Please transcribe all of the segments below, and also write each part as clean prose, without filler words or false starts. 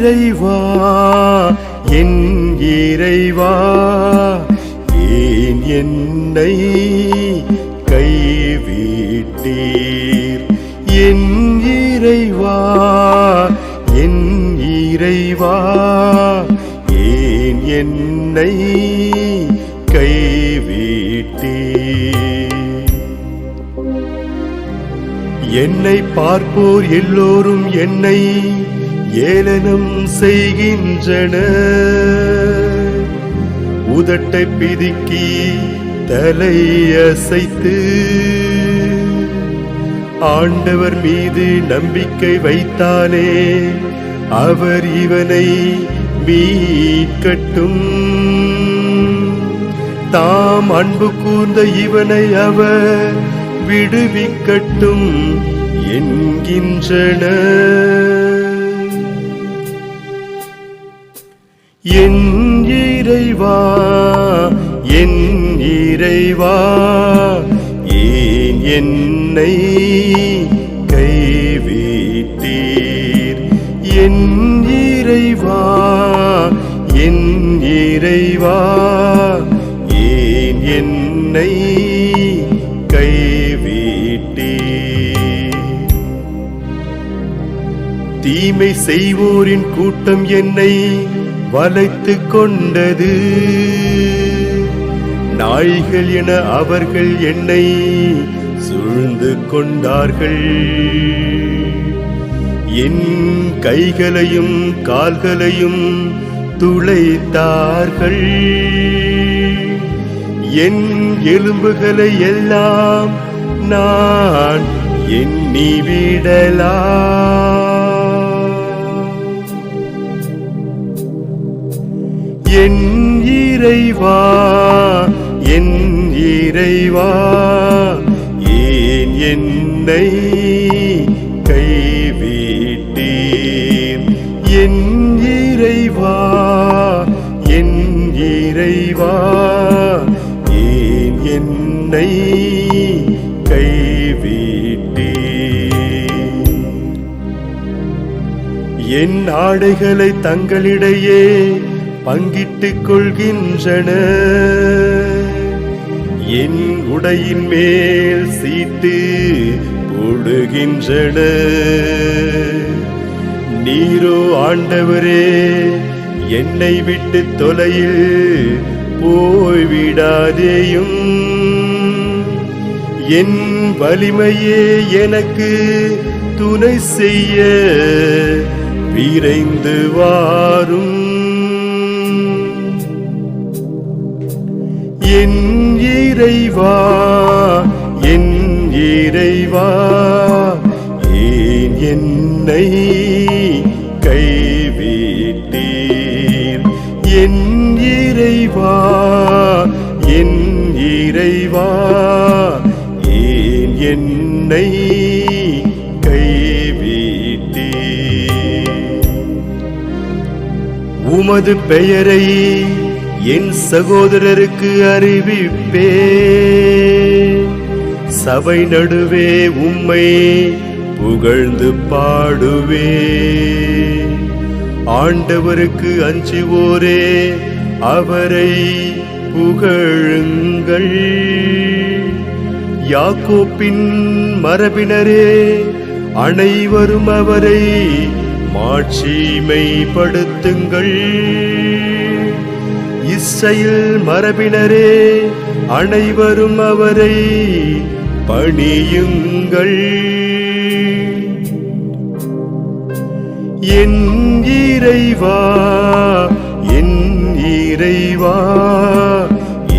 இறைவா என் இறைவா ஏன் என்னை கைவிட்டீர் என் இறைவா என் இறைவா ஏன் என்னை கைவிட்டீர் என்னை பார்ப்போர் எல்லோரும் என்னை ஏளனம் செய்கின்றனர் உதட்டை பிதுக்கி தலையசைத்து ஆண்டவர் மீது நம்பிக்கை வைத்தானே அவர் இவனை மீட்கட்டும் தாம் அன்பு கூர்ந்த இவனை அவர் விடுவிக்கட்டும் என்கின்றனர் என் இறைவா என் இறைவா ஏன் என்னை கைவிட்டீர் என் இறைவா என் இறைவா ஏன் என்னை கைவிட்டீர் தீமை செய்வோரின் கூட்டம் என்னை வளைத்துக் கொண்டது நாய்கள் என அவர்கள் என்னை சூழ்ந்து கொண்டார்கள் என் கைகளையும் கால்களையும் துளைத்தார்கள் என் எலும்புகளை எல்லாம் நான் எண்ணிவிடலாம் என் இறைவா என் இறைவா ஏன் என்னை கைவிட்டீர் என் இறைவா என் இறைவா ஏன் என்னை கைவிட்டீர் என் ஆடைகளை தங்களிடையே பங்கிட்டுக் கொள்கின்றனர் என் உடையின் மேல் சீட்டு போடுகின்றனர் நீரோ ஆண்டவரே என்னை விட்டு தொலையில் போய்விடாதேயும் என் வலிமையே எனக்கு துணை செய்ய விரைந்து வாரும் என் இறைவா என் இறைவா ஏன் என்னை கைவிட்டீர் என் இறைவா என் இறைவா ஏன் என்னை கைவிட்டீர் உமது பெயரை என் சகோதரருக்கு அறிவிப்பேன் சபை நடுவே உம்மை புகழ்ந்து பாடுவேன் ஆண்டவருக்கு அஞ்சுவோரே அவரை புகழுங்கள் யாக்கோப்பின் மரபினரே அனைவரும் அவரை மாட்சிமைப்படுத்துங்கள் இஸ்ரவேல் மரபினரே அனைவரும் அவரை பணியுங்கள் என் இறைவா என் இறைவா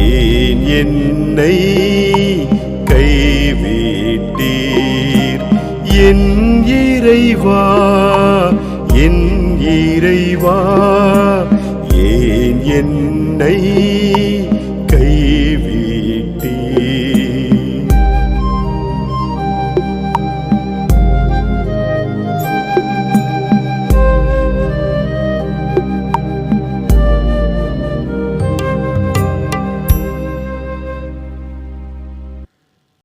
ஏன் என்னை கைவிட்டீர் என் இறைவா என் இறைவா ஏன் என்னை